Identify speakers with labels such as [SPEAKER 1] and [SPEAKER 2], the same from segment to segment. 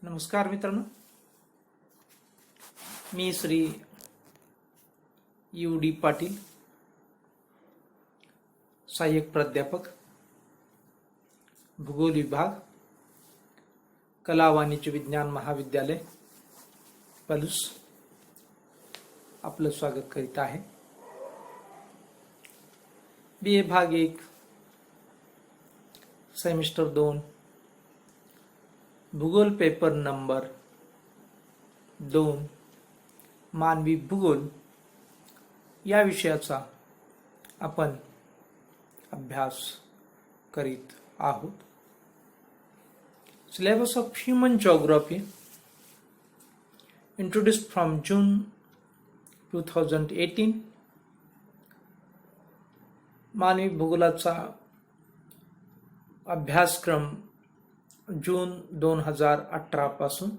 [SPEAKER 1] नमस्कार मित्रांनो, मी श्री यू.डी. पाटील, सहाय्यक प्राध्यापक, भूगोल विभाग, कला वाणिज्य विज्ञान महाविद्यालय पलूस आपलं स्वागत करीत आहे. BA भाग 1 सेमिस्टर 2 भूगोल पेपर नंबर 2 मानवी भूगोल या विषयाचा आपण अभ्यास करीत आहोत. Syllabus of human geography introduced from June 2018. मानवी भूगोलाचा अभ्यासक्रम जून 2018 पासून.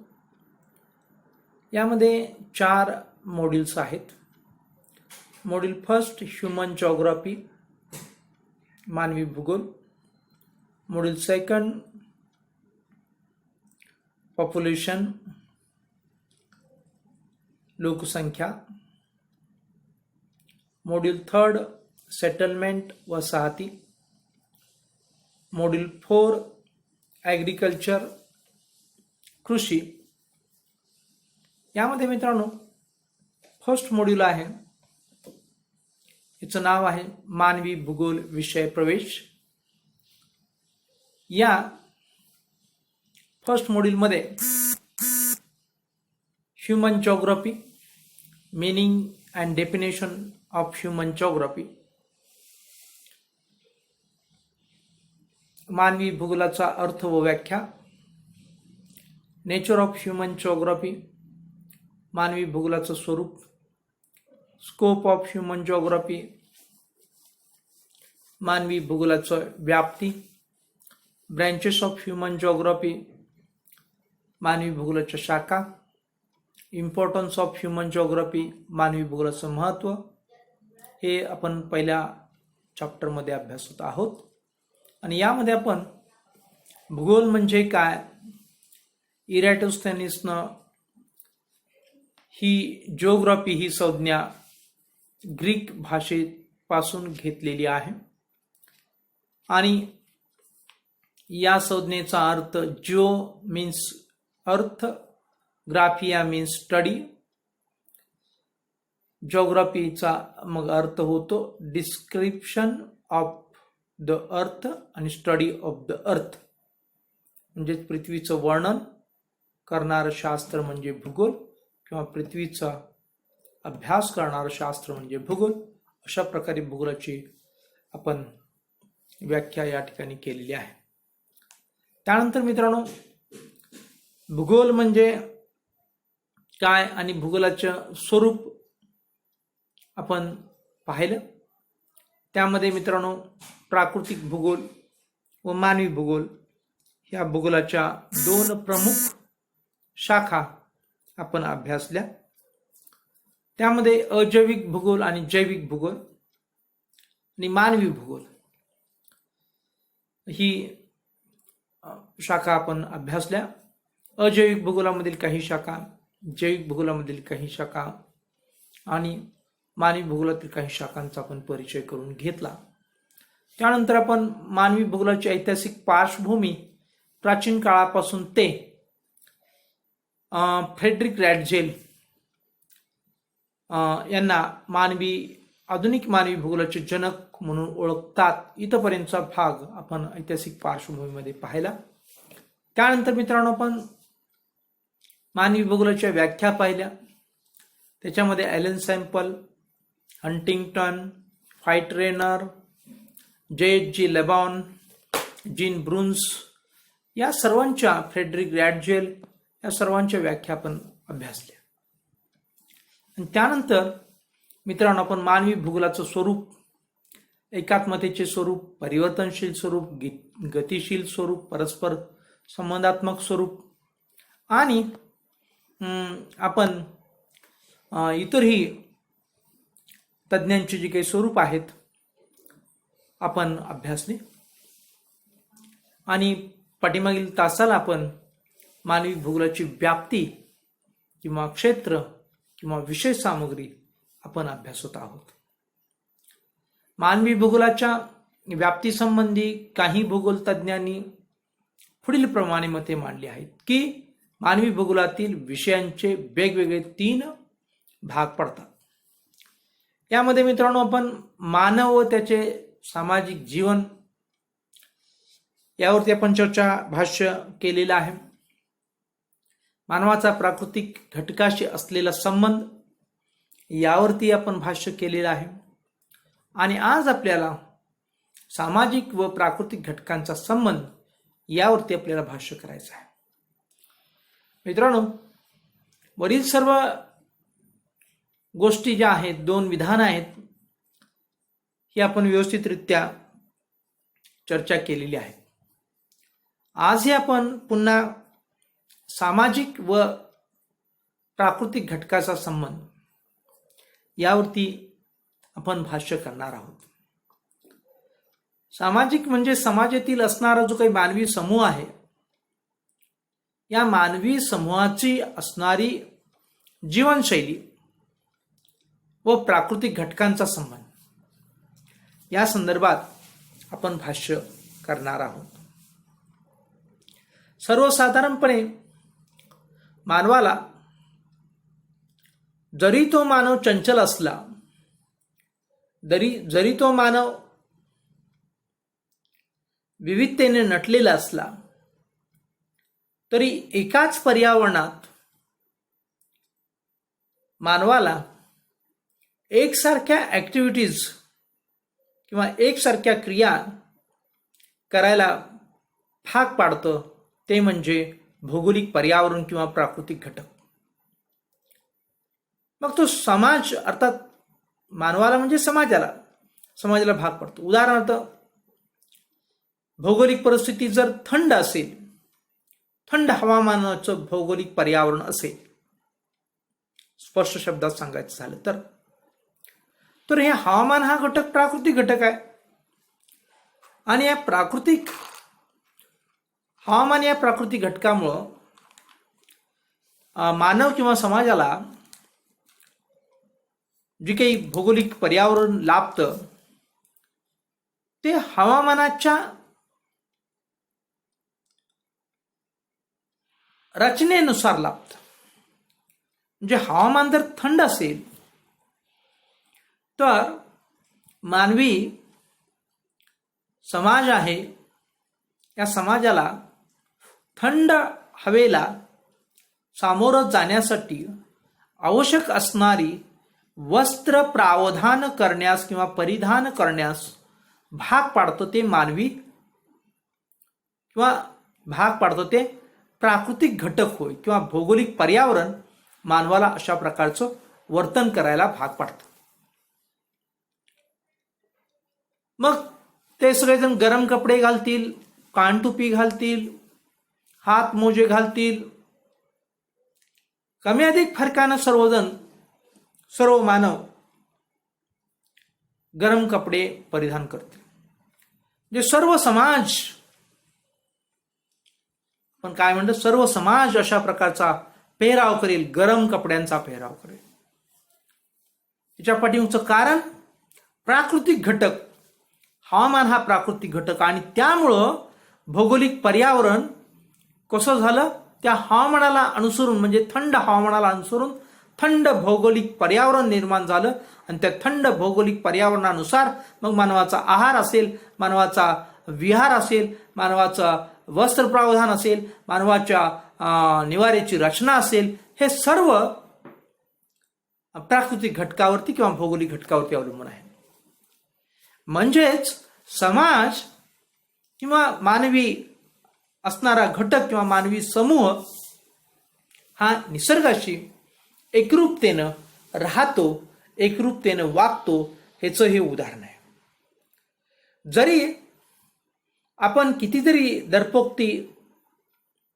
[SPEAKER 1] यामध्ये 4 मॉड्यूल्स आहेत. मॉड्यूल फर्स्ट ह्यूमन जिओग्राफी मानवी भूगोल, मॉड्यूल सेकंड पॉप्युलेशन लोकसंख्या, मॉड्यूल थर्ड सेटलमेंट वसाहती, मॉड्यूल 4 ॲग्रिकल्चर कृषी. यामध्ये मित्रांनो फर्स्ट मॉड्यूल आहे, याचं नाव आहे मानवी भूगोल विषय प्रवेश. या फर्स्ट मॉड्यूलमध्ये human geography, meaning and definition of human geography, मानवी भूगोलाचा अर्थ व व्याख्या, नेचर ऑफ ह्यूमन जिओग्राफी, मानवी भूगोलाचं स्वरूप, स्कोप ऑफ ह्यूमन जिओग्राफी, मानवी भूगोलाचं व्याप्ती, ब्रँचेस ऑफ ह्यूमन जिओग्राफी, मानवी भूगोलाच्या शाखा, इम्पॉर्टन्स ऑफ ह्यूमन जिओग्राफी, मानवी भूगोलाचं महत्त्व. हे आपण पहिल्या चॅप्टरमध्ये अभ्यासत आहोत. आणि यामध्ये आपण भूगोल म्हणजे काय, इरॅटोस्थेनिसनं ही जिओग्राफी ही संज्ञा ग्रीक भाषेपासून घेतलेली आहे आणि या संज्ञेचा अर्थ Jio means earth, ग्राफिया means study. जिओग्राफीचा मग अर्थ होतो डिस्क्रिप्शन ऑफ द अर्थ आणि स्टडी ऑफ द अर्थ, म्हणजे पृथ्वीचं वर्णन करणारं शास्त्र म्हणजे भूगोल किंवा पृथ्वीचा अभ्यास करणारं शास्त्र म्हणजे भूगोल. अशा प्रकारे भूगोलाची आपण व्याख्या या ठिकाणी केलेली आहे. त्यानंतर मित्रांनो भूगोल म्हणजे काय आणि भूगोलाचं स्वरूप आपण पाहिलं. त्यामध्ये मित्रांनो प्राकृतिक भूगोल व मानवी भूगोल ह्या भूगोलाच्या 2 प्रमुख शाखा आपण अभ्यासल्या. त्यामध्ये अजैविक भूगोल आणि जैविक भूगोल आणि मानवी भूगोल ही शाखा आपण अभ्यासल्या. अजैविक भूगोलामधील काही शाखा, जैविक भूगोलामधील काही शाखा आणि मानवी भूगोलातील काही शाखांचा आपण परिचय करून घेतला. त्यानंतर आपण मानवी भूगोलाची ऐतिहासिक पार्श्वभूमी प्राचीन काळापासून ते फ्रेडरिक रॅडझेल यांना आधुनिक मानवी भूगोलाचे जनक म्हणून ओळखतात इथपर्यंतचा भाग आपण ऐतिहासिक पार्श्वभूमीमध्ये पाहिला. त्यानंतर मित्रांनो आपण मानवी भूगोलाच्या व्याख्या पाहिल्या. त्याच्यामध्ये Ellen Semple, Huntington, White Rainer, J.G. Lebon, Jean Brunhes या सर्वांच्या, फ्रेडरिक रॅडझेल या सर्वांच्या व्याख्या आपण अभ्यासल्या. आणि त्यानंतर मित्रांनो आपण मानवी भूगोलाचं स्वरूप, एकात्मतेचे स्वरूप, परिवर्तनशील स्वरूप, गतिशील स्वरूप, परस्पर संबंधात्मक स्वरूप आणि आपण इतरही तज्ञांची जी काही स्वरूप आहेत आपण अभ्यासले. आणि पाठीमागील तासाला आपण मानवी भूगोलाची व्याप्ती किंवा क्षेत्र किंवा विषय सामग्री आपण अभ्यासत आहोत. मानवी भूगोलाच्या व्याप्तीसंबंधी काही भूगोल तज्ज्ञांनी पुढील प्रमाणे मते मांडली आहेत की मानवी भूगोलातील विषयांचे वेगवेगळे 3 भाग पडतात. यामध्ये मित्रांनो आपण मानव व त्याचे सामाजिक जीवन यावरती आपण भाष्य केलेलं आहे. मानवाचा प्राकृतिक घटकाशी असलेला संबंध यावरती आपण भाष्य केलेलं आहे. आणि आज आपल्याला सामाजिक व प्राकृतिक घटकांचा संबंध यावरती आपल्याला भाष्य करायचं आहे. मित्रांनो, वरील सर्व गोष्टी ज्या आहेत, 2 विधान आहेत, ही आपण व्यवस्थितरित्या चर्चा केलेली आहे. आजही आपण पुन्हा सामाजिक व प्राकृतिक घटकाचा संबंध यावरती आपण भाष्य करणार आहोत. सामाजिक म्हणजे समाजातील असणारा जो काही मानवी समूह आहे, या मानवी समूहाची असणारी जीवनशैली व प्राकृतिक घटकांचा संबंध या संदर्भात आपण भाष्य करणार आहोत. सर्वसाधारणपणे मानवाला, जरी तो मानव चंचल असला, जरी तो मानव विविधतेने नटलेला असला, तरी एकाच पर्यावरणात मानवाला एकसारख्या ॲक्टिव्हिटीज किंवा एकसारख्या क्रिया करायला भाग पाडतं, ते म्हणजे भौगोलिक पर्यावरण किंवा प्राकृतिक घटक. मग तो समाज, अर्थात मानवाला म्हणजे समाजाला भाग पडतो. उदाहरणार्थ, भौगोलिक परिस्थिती जर थंड असेल, थंड हवामानाचं भौगोलिक पर्यावरण असेल, स्पष्ट शब्दात सांगायचं झालं तर हे हवामान हा घटक प्राकृतिक घटक आहे. आणि या प्राकृतिक हवामान, या प्राकृतिक घटकामुळं मानव किंवा समाजाला जे काही भौगोलिक पर्यावरण लाभतं, ते हवामानाच्या रचनेनुसार लाभतं. म्हणजे हवामान जर थंड असेल तर मानवी समाज आहे, या समाजाला थंड हवेला सामोरं जाण्यासाठी आवश्यक असणारी वस्त्र प्रावधान करण्यास किंवा परिधान करण्यास भाग पाडतो ते मानवी किंवा भाग पाडतो ते प्राकृतिक घटक होय, किंवा भौगोलिक पर्यावरण मानवाला अशा प्रकारचं वर्तन करायला भाग पाडतं. मग ते सगळेजण गरम कपडे घालतील, कानटुपी घालतील, हात मोजे घालतील, कमी अधिक फरकानं सर्व मानव गरम कपडे परिधान करतील. म्हणजे सर्व समाज, पण काय म्हणतो, सर्व समाज अशा प्रकारचा पेहराव करेल, गरम कपड्यांचा पेहराव करेल. याच्या पाठीमागचं कारण प्राकृतिक घटक, हवामान हा प्राकृतिक घटक, आणि त्यामुळं भौगोलिक पर्यावरण कसं झालं, त्या हवामानाला अनुसरून, म्हणजे थंड हवामानाला अनुसरून थंड भौगोलिक पर्यावरण निर्माण झालं. आणि त्या थंड भौगोलिक पर्यावरणानुसार मग मानवाचा आहार असेल, मानवाचा विहार असेल, मानवाचा वस्त्र प्रावधान असेल, मानवाच्या निवाऱ्याची रचना असेल, हे सर्व प्राकृतिक घटकावरती किंवा भौगोलिक घटकावरती अवलंबून आहे. म्हणजेच समाज किंवा मानवी असणारा घटक किंवा मानवी समूह हा निसर्गाशी एकरूपतेनं राहतो, एकरूपतेनं वागतो, ह्याचं हे उदाहरण आहे. जरी आपण कितीतरी दरपोक्ती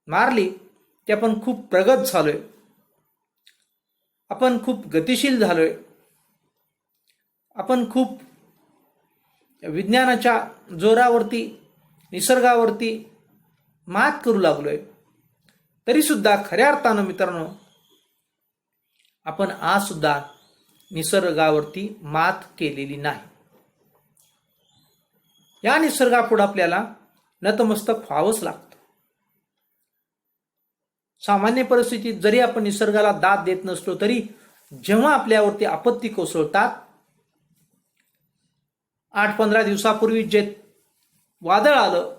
[SPEAKER 1] मारली की आपण खूप प्रगत झालोय, आपण खूप गतिशील झालोय, आपण खूप विज्ञानाच्या जोरावरती निसर्गावरती मात करू लागलोय, तरी सुद्धा खऱ्या अर्थानं मित्रांनो आपण आज सुद्धा निसर्गावरती मात केलेली नाही. या निसर्गापुढे आपल्याला नतमस्तक व्हावंच लागतं. सामान्य परिस्थितीत जरी आपण निसर्गाला दाद देत नसलो तरी जेव्हा आपल्यावरती आपत्ती कोसळतात, 8-15 दिवसापूर्वी जे वादळ आलं,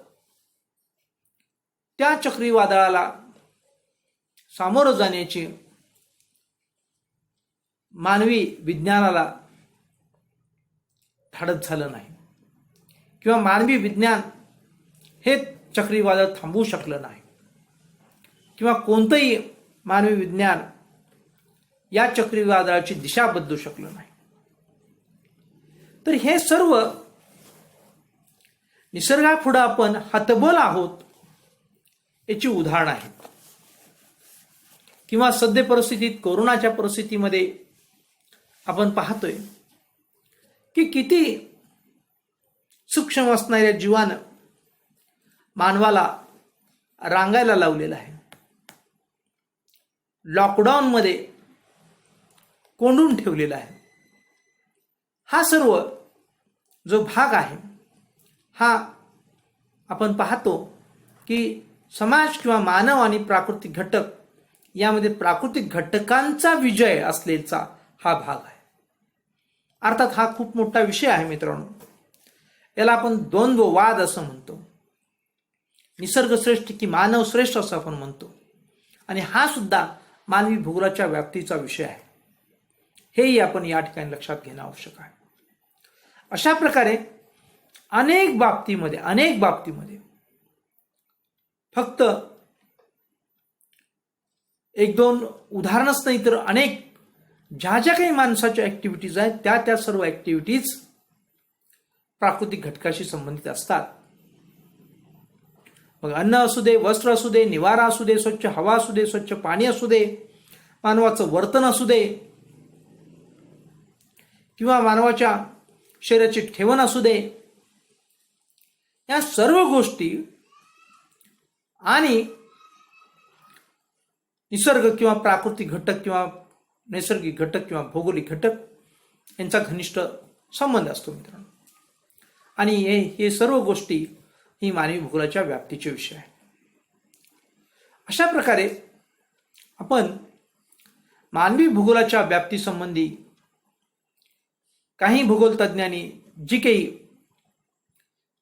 [SPEAKER 1] त्या चक्रीवादळाला सामोरं जाण्याची मानवी विज्ञानाला धाडस झालं नाही, किंवा मानवी विज्ञान हे चक्रीवादळ थांबवू शकलं नाही, किंवा कोणतंही मानवी विज्ञान या चक्रीवादळाची दिशा बदलू शकलं नाही. तर हे सर्व निसर्गापुढे आपण हतबल आहोत याची उदाहरण आहेत. किंवा सद्य परिस्थितीत कोरोनाच्या परिस्थितीमध्ये आपण पाहतोय की किती सूक्ष्म असणाऱ्या जीवानं मानवाला रांगायला लावलेलं आहे. लॉकडाऊनमध्ये कोंडून ठेवलेला आहे. हा सर्व जो भाग आहे हा आपण पाहतो की समाज किंवा मानव आणि प्राकृतिक घटक यामध्ये प्राकृतिक घटकांचा विजय असलेला हा भाग आहे. अर्थात हा खूप मोठा विषय आहे मित्रांनो. याला आपण द्वंद्ववाद असं म्हणतो. निसर्ग श्रेष्ठ की मानव श्रेष्ठ असं आपण म्हणतो. आणि हा सुद्धा मानवी भूगोलाच्या व्याप्तीचा विषय आहे. हेही आपण या ठिकाणी लक्षात घेणं आवश्यक आहे. अशा प्रकारे अनेक बाबतीमध्ये फक्त एक दोन उदाहरणच नाही तर अनेक ज्या काही माणसाच्या ऍक्टिव्हिटीज आहेत त्या सर्व ऍक्टिव्हिटीज प्राकृतिक घटकाशी संबंधित असतात. मग अन्न असू दे, वस्त्र असू दे, निवारा असू दे, स्वच्छ हवा असू दे, स्वच्छ पाणी असू दे, मानवाचं वर्तन असू दे, किंवा मानवाच्या शरीराची ठेवण असू दे, या सर्व गोष्टी आणि निसर्ग किंवा प्राकृतिक घटक किंवा नैसर्गिक घटक किंवा भौगोलिक घटक यांचा घनिष्ठ संबंध असतो मित्रांनो. आणि हे सर्व गोष्टी ही मानवी भूगोलाच्या व्याप्तीचे विषय आहे. अशा प्रकारे आपण मानवी भूगोलाच्या व्याप्ती संबंधी काही भूगोल तज्ञांनी जी काही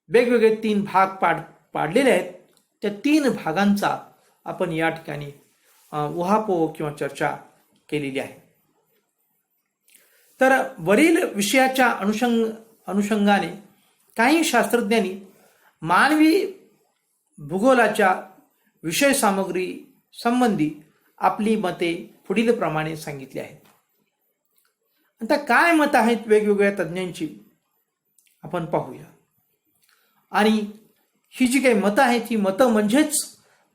[SPEAKER 1] वेगवेगळे 3 भाग पाडलेले आहेत त्या 3 भागांचा आपण या ठिकाणी उहापोह किंवा चर्चा केलेली आहे. तर वरील विषयाच्या अनुषंगाने काही शास्त्रज्ञांनी मानवी भूगोलाच्या विषय सामग्री संबंधी आपली मते पुढील प्रमाणे सांगितली आहेत. आता काय मत आहेत वेगवेगळ्या तज्ञांची आपण पाहूया. आणि ही जी काही मतं आहेत ही मतं म्हणजेच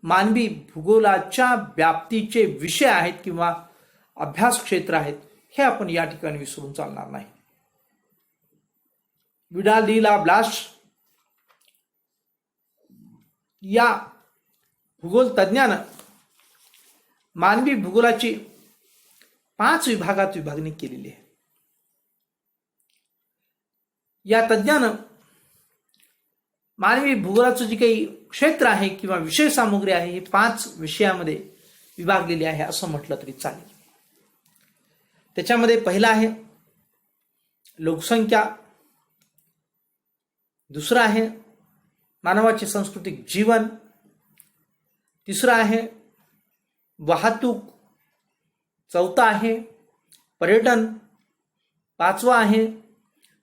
[SPEAKER 1] मानवी भूगोलाच्या व्याप्तीचे विषय आहेत किंवा अभ्यास क्षेत्र आहेत हे आपण या ठिकाणी विसरून चालणार नाही. विडाल डी ला ब्लास या भूगोल तज्ञानं मानवी भूगोलाची 5 विभागात विभागणी केलेली आहे. या तज्ञानं मानवी भूगोलाचं जे काही क्षेत्र आहे किंवा विषय सामग्री आहे हे 5 विषयामध्ये विभागलेली आहे असं म्हटलं तरी चालेल. त्याच्यामध्ये पहिला आहे लोकसंख्या, दुसरा आहे मानवाचे सांस्कृतिक जीवन, तिसरा आहे वाहतूक, चौथा आहे पर्यटन, 5वा आहे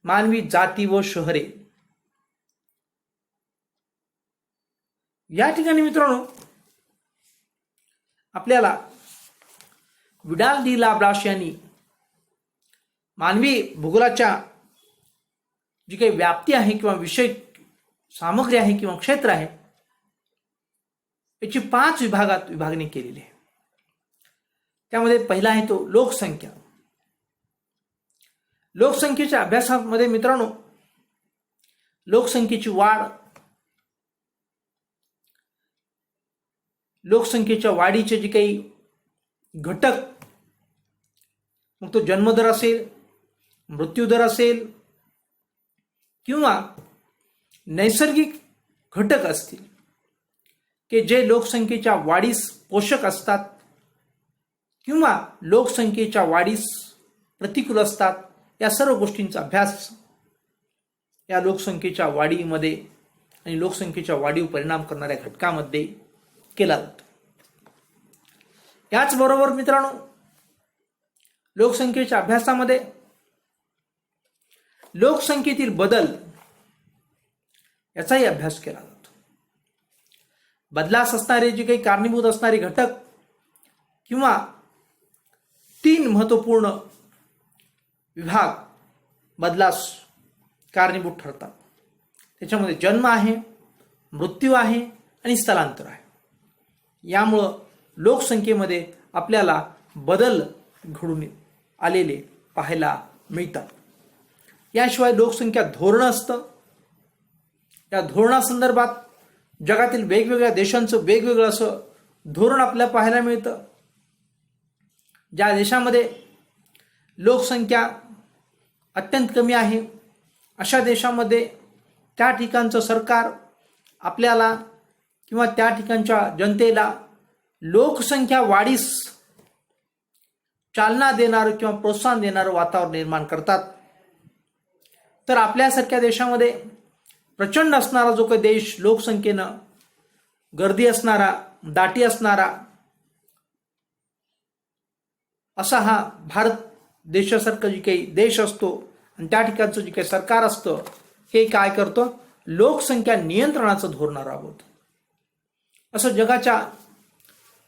[SPEAKER 1] मानवी जाती व शहरे. या ठिकाणी मित्रांनो आपल्याला विडाल डी ला ब्लास यांनी मानवी भूगोलाच्या जी काही व्याप्ती आहे किंवा विषय सामग्री आहे किंवा क्षेत्र आहे याची 5 विभागात विभागणी केलेली आहे. त्यामध्ये पहिला आहे तो लोकसंख्या. लोकसंख्येच्या अभ्यासामध्ये मित्रांनो लोकसंख्येची वाढ लोकसंख्येच्या वाढीचे जे काही घटक, मग तो जन्मदर असेल, मृत्यूदर असेल किंवा नैसर्गिक घटक असतील की जे लोकसंख्येच्या वाढीस पोषक असतात किंवा लोकसंख्येच्या वाढीस प्रतिकूल असतात, या सर्व गोष्टींचा अभ्यास या लोकसंख्येच्या वाढीमध्ये आणि लोकसंख्येच्या वाढीवर परिणाम करणाऱ्या घटकामध्ये केला जातो. याचबरोबर मित्रांनो, लोकसंख्येच्या अभ्यासामध्ये लोकसंख्येतील बदल याचाही अभ्यास केला जातो. बदलास असणारे जे काही कारणीभूत असणारे घटक किंवा 3 महत्त्वपूर्ण विभाग बदलास कारणीभूत ठरतात. त्याच्यामध्ये जन्म आहे, मृत्यू आहे आणि स्थलांतर आहे. यामुळं लोकसंख्येमध्ये आपल्याला बदल घडून आलेले पाहायला मिळतात. याशिवाय लोकसंख्या धोरण असतं. या धोरणासंदर्भात जगातील वेगवेगळ्या देशांचं वेगवेगळं असं धोरण आपल्याला पाहायला मिळतं. ज्या देशामध्ये लोकसंख्या अत्यंत कमी आहे अशा देशामध्ये त्या ठिकाणचं सरकार आपल्याला किंवा त्या ठिकाणच्या जनतेला लोकसंख्या वाढीस चालना देणारं किंवा प्रोत्साहन देणारं वातावरण निर्माण करतात. तर आपल्यासारख्या देशामध्ये प्रचंड असणारा जो काही देश, लोकसंख्येनं गर्दी असणारा, दाटी असणारा असा हा भारत देशासारखा जे काही देश असतो आणि त्या ठिकाणचं जे काही सरकार असतं हे काय करतं, लोकसंख्या नियंत्रणाचं धोरण राबवतं. असं जगाच्या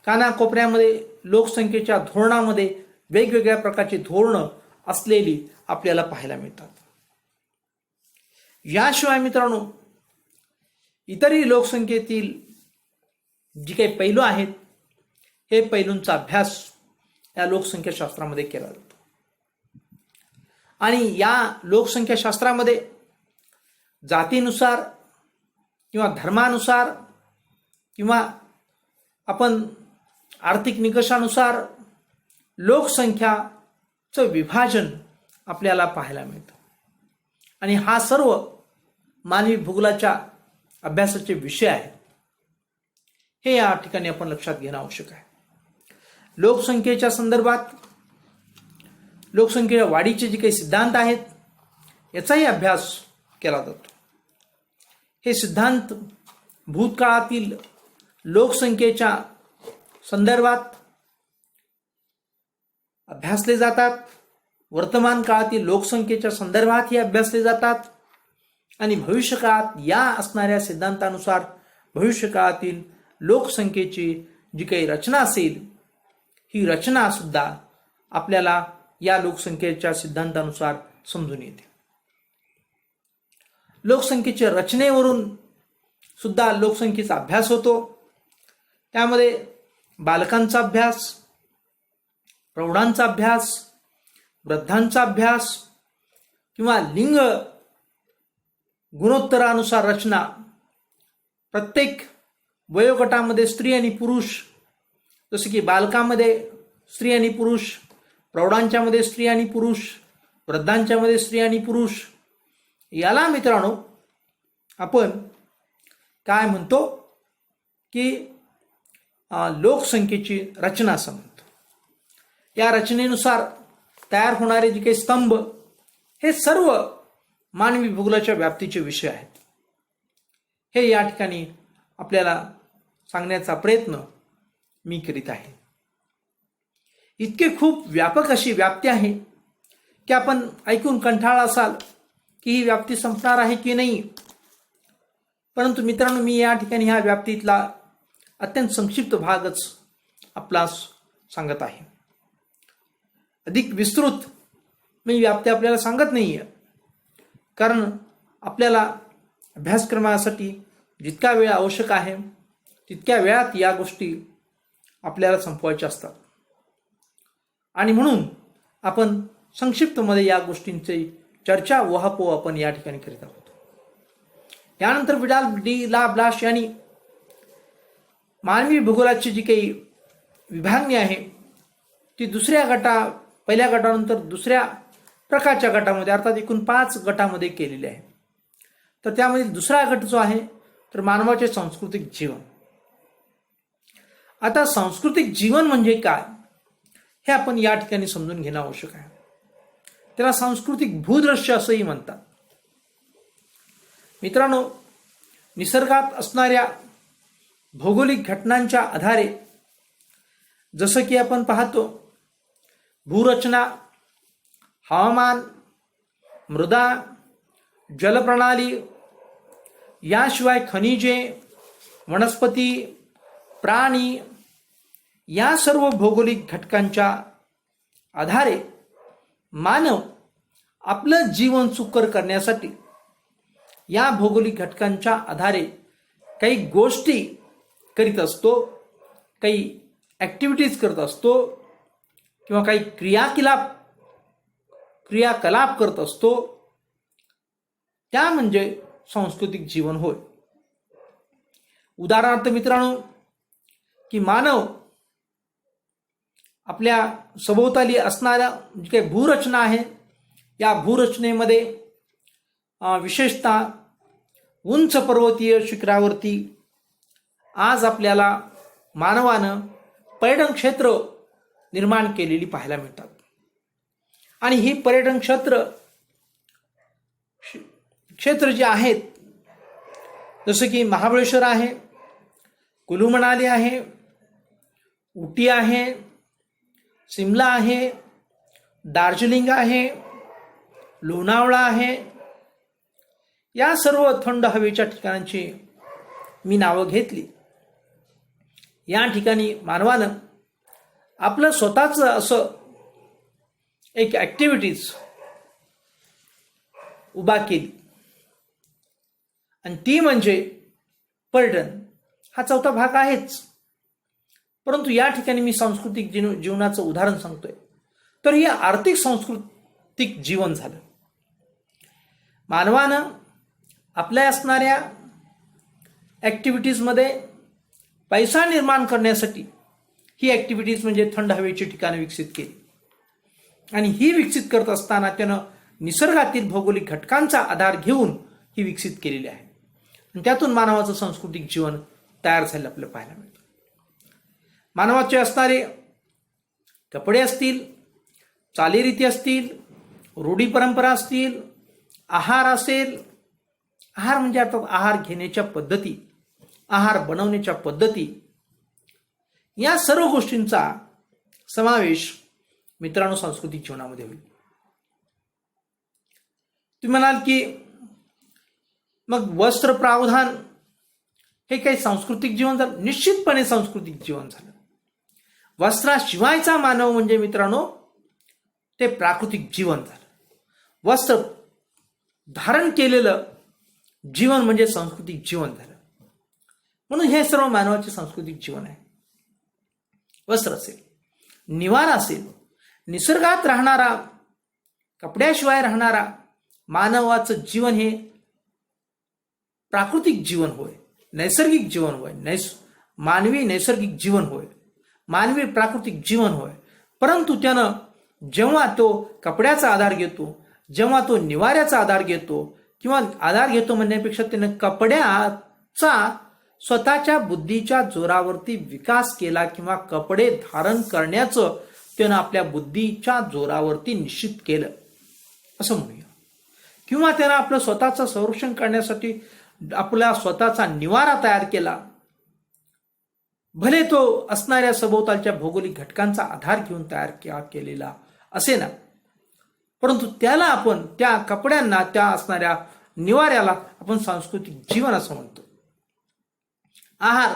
[SPEAKER 1] कानाकोपऱ्यामध्ये लोकसंख्येच्या धोरणामध्ये वेगवेगळ्या प्रकारची धोरणं असलेली आपल्याला पाहायला मिळतात. याशिवाय मित्रांनो, इतरही लोकसंख्येतील जी काही पैलू आहेत हे पैलूंचा अभ्यास या लोकसंख्या शास्त्रामध्ये केला जातो. आणि या लोकसंख्या शास्त्रामध्ये जातीनुसार किंवा धर्मानुसार किंवा आपण आर्थिक निकषानुसार लोकसंख्याचं विभाजन आपल्याला पाहायला मिळतं. आणि हा सर्व मानवी भूगोलाच्या अभ्यासाचे विषय आहेत. हे या ठिकाणी आपण लक्षात घेणं आवश्यक आहे. लोकसंख्येच्या संदर्भात लोकसंख्येच्या वाढीचे जे काही सिद्धांत आहेत याचाही अभ्यास केला जातो. हे सिद्धांत भूतकाळातील लोकसंख्येच्या संदर्भात अभ्यासले जातात, वर्तमान काळातील लोकसंख्येच्या संदर्भातही अभ्यासले जातात आणि भविष्यकाळात या असणाऱ्या सिद्धांतानुसार भविष्यकाळातील लोकसंख्येची जी काही रचना असेल ही रचना सुद्धा आपल्याला या लोकसंख्येच्या सिद्धांतानुसार समजून येते. लोकसंख्येच्या रचनेवरून सुद्धा लोकसंख्येचा अभ्यास होतो. त्यामध्ये बालकांचा अभ्यास, प्रौढांचा अभ्यास, वृद्धांचा अभ्यास किंवा लिंग गुणोत्तरानुसार रचना, प्रत्येक वयोगटामध्ये स्त्री आणि पुरुष, जसे की बालकांमध्ये स्त्री आणि पुरुष, प्रौढांच्यामध्ये स्त्री आणि पुरुष, वृद्धांच्यामध्ये स्त्री आणि पुरुष, याला मित्रांनो आपण काय म्हणतो की लोकसंख्येची रचना असं म्हणतो. या रचनेनुसार तयार होणारे जे काही स्तंभ हे सर्व मानवी भूगोलाच्या व्याप्तीचे विषय आहेत. हे या ठिकाणी आपल्याला सांगण्याचा प्रयत्न मी करीत आहे. इतके खूप व्यापक अशी व्याप्ती आहे की आपण ऐकून कंटाळा असाल की ही व्याप्ती संपणार आहे की नाही. परंतु मित्रांनो, मी या ठिकाणी ह्या व्याप्तीतला अत्यंत संक्षिप्त भागच आपल्यास सांगत आहे. अधिक विस्तृत मी व्याप्ती आपल्याला सांगत नाही आहे, कारण आपल्याला अभ्यासक्रमासाठी जितका वेळ आवश्यक आहे तितक्या वेळात या गोष्टी आपल्याला संपवायच्या असतात. आणि म्हणून आपण संक्षिप्तमध्ये या गोष्टींची चर्चा उहापोह आपण या ठिकाणी करीत आहोत. यानंतर विडाल डी ला ब्लाश यांनी मानवी भूगोलाची जी काही विभागणी आहे ती पहिल्या गटानंतर दुसऱ्या प्रकारच्या गटामध्ये अर्थात एकूण 5 गटामध्ये केलेली आहे. तर त्यामध्ये दुसरा गट जो आहे तर मानवाचे सांस्कृतिक जीवन. आता सांस्कृतिक जीवन म्हणजे काय हे आपण या ठिकाणी समजून घेणं आवश्यक आहे. त्याला सांस्कृतिक भूदृश्य असंही म्हणतात. मित्रांनो, निसर्गात असणाऱ्या भौगोलिक घटनांच्या आधारे जसं की आपण पाहतो भूरचना, हवामान, मृदा, जलप्रणाली, याशिवाय खनिजे, वनस्पती, प्राणी या सर्व भौगोलिक घटकांच्या आधारे मानव आपलं जीवन सुकर करण्यासाठी या भौगोलिक घटकांच्या आधारे काही गोष्टी करीत असतो, काही ॲक्टिव्हिटीज करत असतो किंवा काही क्रियाकलाप करत असतो. त्या म्हणजे सांस्कृतिक जीवन होय. उदाहरणार्थ मित्रांनो, की मानव आपल्या सभोवताली असणाऱ्या जी काही भूरचना आहे या भूरचनेमध्ये विशेषतः उंच पर्वतीय शिखरावरती आज आपल्याला मानवानं पर्यटन क्षेत्र निर्माण केलेली पाहायला मिळतात. आणि ही पर्यटन क्षेत्र जी आहेत जसं की महाबळेश्वर आहे, कुलू मनाली आहे, उटी आहे, सिमला आहे, दार्जिलिंग आहे, लोणावळा आहे, या सर्व थंड हवेच्या ठिकाणांची मी नावं घेतली. या ठिकाणी मानवानं आपलं स्वतःचं असं एक ॲक्टिव्हिटीज उभा केली आणि ती म्हणजे पर्यटन. हा चौथा भाग आहेच, परंतु या ठिकाणी मी सांस्कृतिक जीवनाचं उदाहरण सांगतोय. तर हे आर्थिक सांस्कृतिक जीवन झालं. मानवानं आपल्या असणाऱ्या ॲक्टिव्हिटीजमध्ये पैसा निर्माण करण्यासाठी ही ॲक्टिव्हिटीज म्हणजे थंड हवेची ठिकाणं विकसित केली आणि ही विकसित करत असताना त्यानं निसर्गातील भौगोलिक घटकांचा आधार घेऊन ही विकसित केलेली आहे आणि त्यातून मानवाचं सांस्कृतिक जीवन तयार झालेलं आपल्याला पाहायला मिळतं. मानवाचे असणारे कपडे असतील, चालीरीती असतील, रूढी परंपरा असतील, आहार असेल, आहार म्हणजे अर्थात आहार घेण्याच्या पद्धती, आहार बनवण्याच्या पद्धती, या सर्व गोष्टींचा समावेश मित्रांनो सांस्कृतिक जीवनामध्ये होईल. तुम्ही म्हणाल की मग वस्त्र प्रावधान हे काही सांस्कृतिक जीवन झालं? निश्चितपणे सांस्कृतिक जीवन झालं. वस्त्राशिवायचा मानव म्हणजे मित्रांनो ते प्राकृतिक जीवन झालं. वस्त्र धारण केलेलं जीवन म्हणजे सांस्कृतिक जीवन झालं. म्हणून हे सर्व मानवाचे सांस्कृतिक जीवन आहे. वस्त्र असेल, निवारा असेल, निसर्गात राहणारा, कपड्याशिवाय राहणारा मानवाचं जीवन हे प्राकृतिक जीवन होय, नैसर्गिक जीवन होय, मानवी नैसर्गिक जीवन होय, मानवी प्राकृतिक जीवन होय. परंतु त्यानं जेव्हा तो कपड्याचा आधार घेतो, जेव्हा तो निवाऱ्याचा आधार घेतो किंवा आधार घेतो म्हणण्यापेक्षा त्यानं कपड्याचा स्वतःच्या बुद्धीच्या जोरावरती विकास केला किंवा कपडे धारण करण्याचं त्यानं आपल्या बुद्धीच्या जोरावरती निश्चित केलं असं म्हणूया. किंवा त्यानं आपलं स्वतःचं संरक्षण करण्यासाठी आपला स्वतःचा निवारा तयार केला. भले तो असणाऱ्या सभोवतालच्या भौगोलिक घटकांचा आधार घेऊन तयार केलेला असे ना, परंतु त्याला आपण त्या कपड्यांना, त्या असणाऱ्या निवाऱ्याला आपण सांस्कृतिक जीवन असं म्हणतो. आहार,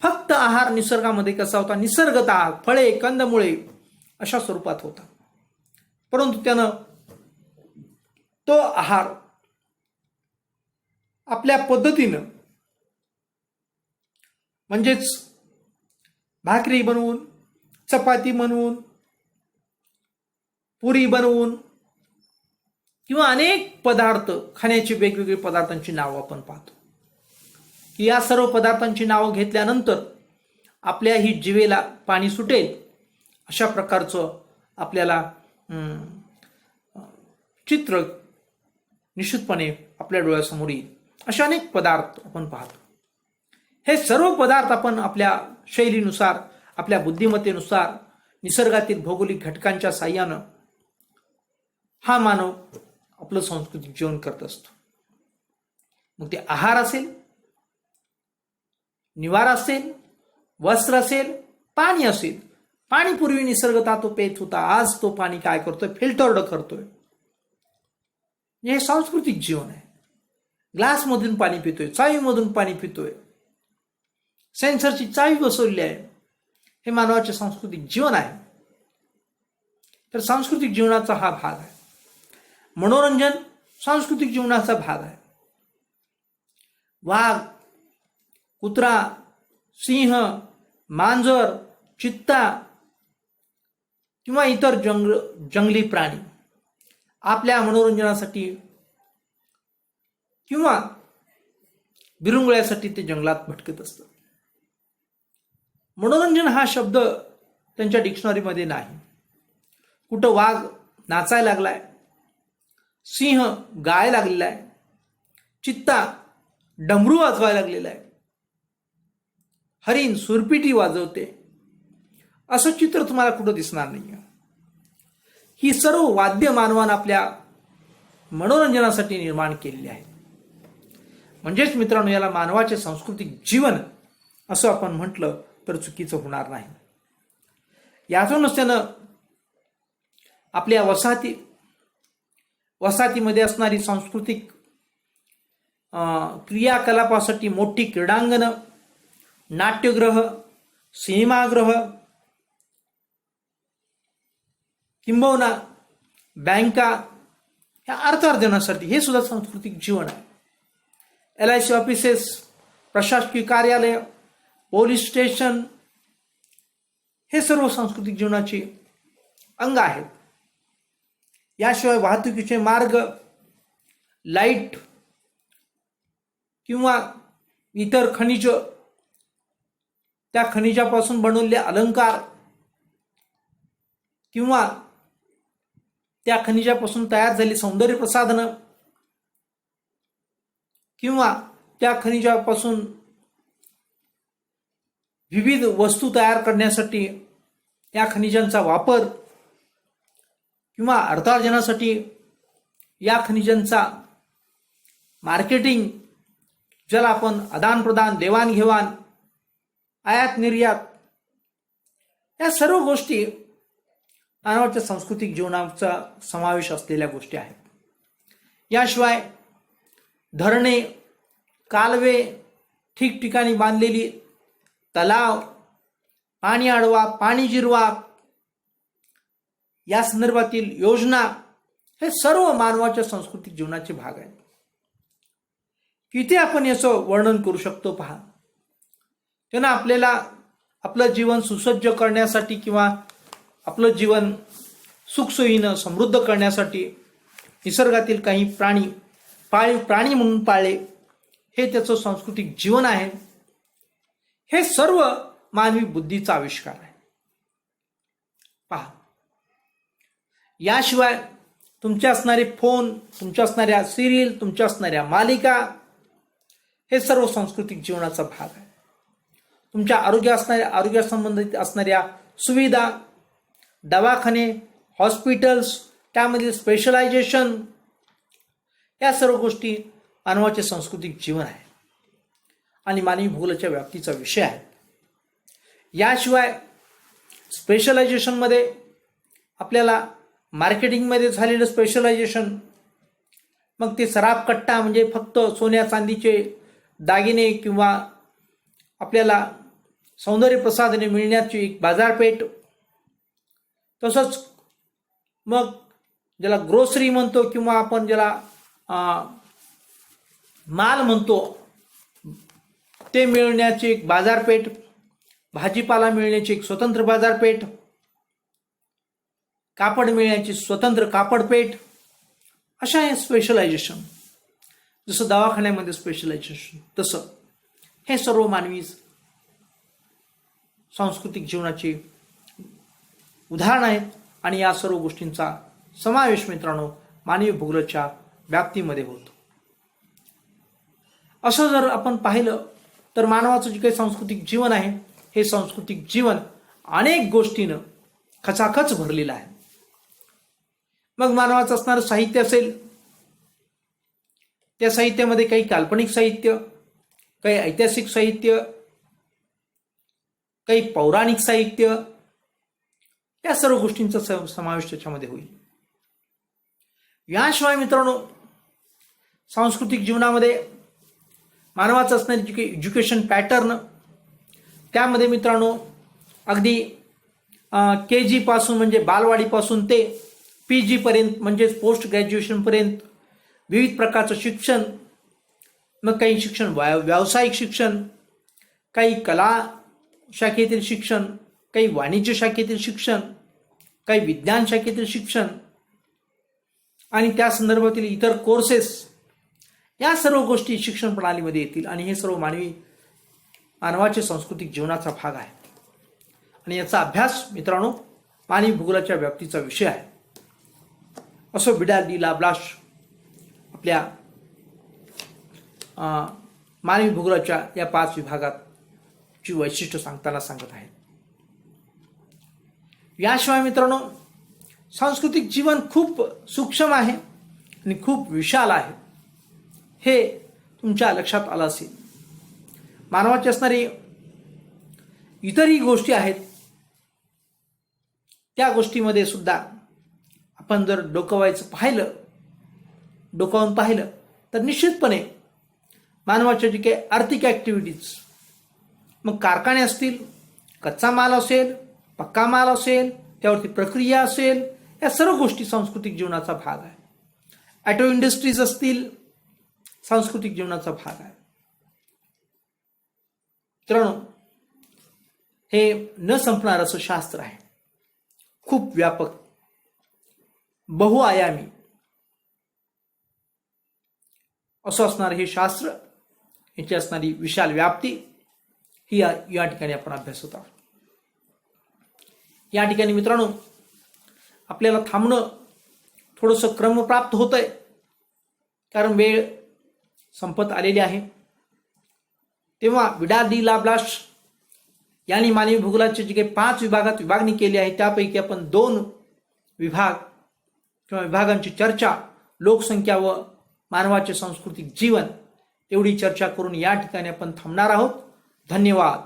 [SPEAKER 1] फक्त आहार निसर्गामध्ये कसा होता? निसर्गत आहार, फळे, कंदमुळे अशा स्वरूपात होता. परंतु त्यानं तो आहार आपल्या पद्धतीनं म्हणजेच भाकरी बनवून, चपाती बनवून, पुरी बनवून किंवा अनेक पदार्थ, खाण्याचे वेगवेगळे पदार्थांची नावं आपण पाहतो की या सर्व पदार्थांची नावं घेतल्यानंतर आपल्याही जिवेला पाणी सुटेल अशा प्रकारचं आपल्याला चित्र निश्चितपणे आपल्या डोळ्यासमोर येईल. असे अनेक पदार्थ आपण पाहतो. हे सर्व पदार्थ आपण आपल्या शैलीनुसार, आपल्या बुद्धिमत्तेनुसार, निसर्गातील भौगोलिक घटकांच्या साह्यानं हा मानव आपलं सांस्कृतिक जीवन करत असतो. मग ते आहार असेल, निवारा असेल, वस्त्र असेल, पाणी असेल. पाणी पूर्वी निसर्गतः तो पेत होता, आज तो पाणी काय करतोय, फिल्टर्ड करतोय. हे सांस्कृतिक जीवन आहे. ग्लासमधून पाणी पितोय, चावीमधून पाणी पितोय, सेन्सरची चावी बसवली आहे. हे मानवाचे सांस्कृतिक जीवन आहे. तर सांस्कृतिक जीवनाचा हा भाग आहे. मनोरंजन सांस्कृतिक जीवनाचा भाग आहे. वाघ, कुत्रा, सिंह, मांजर, चित्ता किंवा इतर जंगली प्राणी आपल्या मनोरंजनासाठी किंवा विरंगुळ्यासाठी ते जंगलात भटकत असतात. मनोरंजन हा शब्द त्यांच्या डिक्शनरीमध्ये नाही. कुठं वाघ नाचायला लागलाय, सिंह गाय लागलेला आहे, चित्ता डमरू वाजवायला लागलेला आहे, हरिण सुरपिटी वाजवते, असं चित्र तुम्हाला कुठं दिसणार नाही. ही सर्व वाद्य मानवानं आपल्या मनोरंजनासाठी निर्माण केलेली आहेत. म्हणजेच मित्रांनो, याला मानवाचे सांस्कृतिक जीवन असं आपण म्हटलं तर चुकीचं होणार नाही. यातूनच त्यानं आपल्या वसाहतीमध्ये असणारी सांस्कृतिक क्रियाकलापासाठी मोठी क्रीडांगणं, नाट्यगृह, सिनेमागृह किंबहुना बँका ह्या अर्थार्जनासाठी हे सुद्धा सांस्कृतिक जीवन आहे. LIC ऑफिसेस, प्रशासकीय कार्यालय, पोलीस स्टेशन हे सर्व सांस्कृतिक जीवनाचे अंग आहेत. याशिवाय वाहतुकीचे मार्ग, लाईट किंवा इतर खनिज, त्या खनिजापासून बनवलेले अलंकार किंवा त्या खनिजापासून तयार झालेली सौंदर्य प्रसाधनं किंवा त्या खनिजापासून विविध वस्तू तयार करण्यासाठी या खनिजांचा वापर किंवा अर्थार्जनासाठी या खनिजांचा मार्केटिंग, ज्याला आपण आदान प्रदान, देवाणघेवाण, आयात निर्यात, या सर्व गोष्टी मानवाच्या सांस्कृतिक जीवनाचा समावेश असलेल्या गोष्टी आहेत. याशिवाय धरणे, कालवे, ठिकठिकाणी बांधलेली तलाव, पाणी अडवा, पाणी जिरवा या संदर्भातील योजना हे सर्व मानवाच्या सांस्कृतिक जीवनाचे भाग आहेत. किती आपण याचं वर्णन करू शकतो पहा. त्यांना आपल्याला आपलं जीवन सुसज्ज करण्यासाठी किंवा आपलं जीवन सुखसोयीनं समृद्ध करण्यासाठी निसर्गातील काही पाळीव प्राणी म्हणून पाळले, हे त्याचं सांस्कृतिक जीवन आहे. हे सर्व मानवी बुद्धीचा आविष्कार आहे. पहा, याशिवाय तुमचे असणारे फोन, तुमच्या असणाऱ्या सिरियल, तुमच्या असणाऱ्या मालिका हे सर्व सांस्कृतिक जीवनाचा भाग आहे. तुमच्या आरोग्यासंबंधित असणाऱ्या सुविधा, दवाखाने, हॉस्पिटल्स, त्यामधील स्पेशलायझेशन, या सर्व गोष्टी मानवाचे सांस्कृतिक जीवन आहे आणि मानवी भूगोलाच्या व्याप्तीचा विषय आहे. याशिवाय स्पेशलायझेशनमध्ये आपल्याला मार्केटिंगमध्ये झालेलं स्पेशलायझेशन, मग ते सराफ कट्टा म्हणजे फक्त सोन्या चांदीचे दागिने किंवा आपल्याला सौंदर्य प्रसाधने मिळण्याची एक बाजारपेठ, तसंच मग ज्याला ग्रोसरी म्हणतो किंवा आपण ज्याला माल म्हणतो ते मिळण्याची एक बाजारपेठ, भाजीपाला मिळण्याची एक स्वतंत्र बाजारपेठ, कापड मिळण्याची स्वतंत्र कापडपेठ, अशा हे स्पेशलायझेशन. जसं दवाखान्यामध्ये स्पेशलायझेशन, तसं हे सर्व मानवी सांस्कृतिक जीवनाची उदाहरण आहेत आणि या सर्व गोष्टींचा समावेश मित्रांनो मानवी भूगोलाच्या व्याप्तीमध्ये होतो. असं जर आपण पाहिलं तर मानवाचं जे काही सांस्कृतिक जीवन आहे हे सांस्कृतिक जीवन अनेक गोष्टीनं खचाखच भरलेलं आहे. मग मानवाचं असणारं साहित्य असेल, त्या साहित्यामध्ये काही काल्पनिक साहित्य, काही ऐतिहासिक साहित्य, काही पौराणिक साहित्य, या सर्व गोष्टींचा समावेश त्याच्यामध्ये होईल. याशिवाय मित्रांनो सांस्कृतिक जीवनामध्ये मानवाचं असणारी जी काही एज्युकेशन पॅटर्न, त्यामध्ये मित्रांनो अगदी KG पासून म्हणजे बालवाडीपासून ते PG पर्यंत म्हणजेच पोस्ट ग्रॅज्युएशनपर्यंत विविध प्रकारचं शिक्षण, मग काही शिक्षण व्यावसायिक शिक्षण, काही कला शाखेतील शिक्षण, काही वाणिज्य शाखेतील शिक्षण, काही विज्ञान शाखेतील शिक्षण आणि त्या संदर्भातील इतर कोर्सेस, या सर्व गोष्टी शिक्षण प्रणालीमध्ये येतील आणि हे सर्व मानवाचे सांस्कृतिक जीवनाचा भाग आहे. आणि याचा अभ्यास मित्रांनो मानवी भूगोलाच्या व्याप्तीचा विषय आहे. असो विडाल डी लाब्लाश आपल्या मानवी भूगोलाच्या या 5 विभागाची वैशिष्ट्य सांगताना सांगत आहेत. याशिवाय मित्रांनो सांस्कृतिक जीवन खूप सूक्ष्म आहे आणि खूप विशाल आहे, हे तुमच्या लक्षात आलं असेल. मानवाची असणारी इतरही गोष्टी आहेत, त्या गोष्टीमध्ये सुद्धा आपण जर डोकावून पाहिलं तर निश्चितपणे मानवाच्या जे काही आर्थिक ॲक्टिव्हिटीज, मग कारखाने असतील, कच्चा माल असेल, पक्का माल असेल, त्यावरती प्रक्रिया असेल, या सर्व गोष्टी सांस्कृतिक जीवनाचा भाग आहे. ॲटो इंडस्ट्रीज असतील, सांस्कृतिक जीवनाचा भाग आहे. मित्रांनो हे न संपणार असं शास्त्र आहे, खूप व्यापक, बहुआयामी असं असणारं हे शास्त्र, याची असणारी विशाल व्याप्ती ही या ठिकाणी आपण अभ्यासत आहोत. या ठिकाणी मित्रांनो आपल्याला थांबणं थोडंसं क्रमप्राप्त होतंय, कारण वेळ संपत आलेली आहे. तेव्हा विडाल डी लाब्लाश यांनी मानवी भूगोलाची जी काही 5 विभागात विभागणी केली आहे त्यापैकी आपण 2 विभाग किंवा विभागांची चर्चा, लोकसंख्या व मानवाचे सांस्कृतिक जीवन, एवढी चर्चा करून या ठिकाणी आपण थांबणार आहोत. धन्यवाद.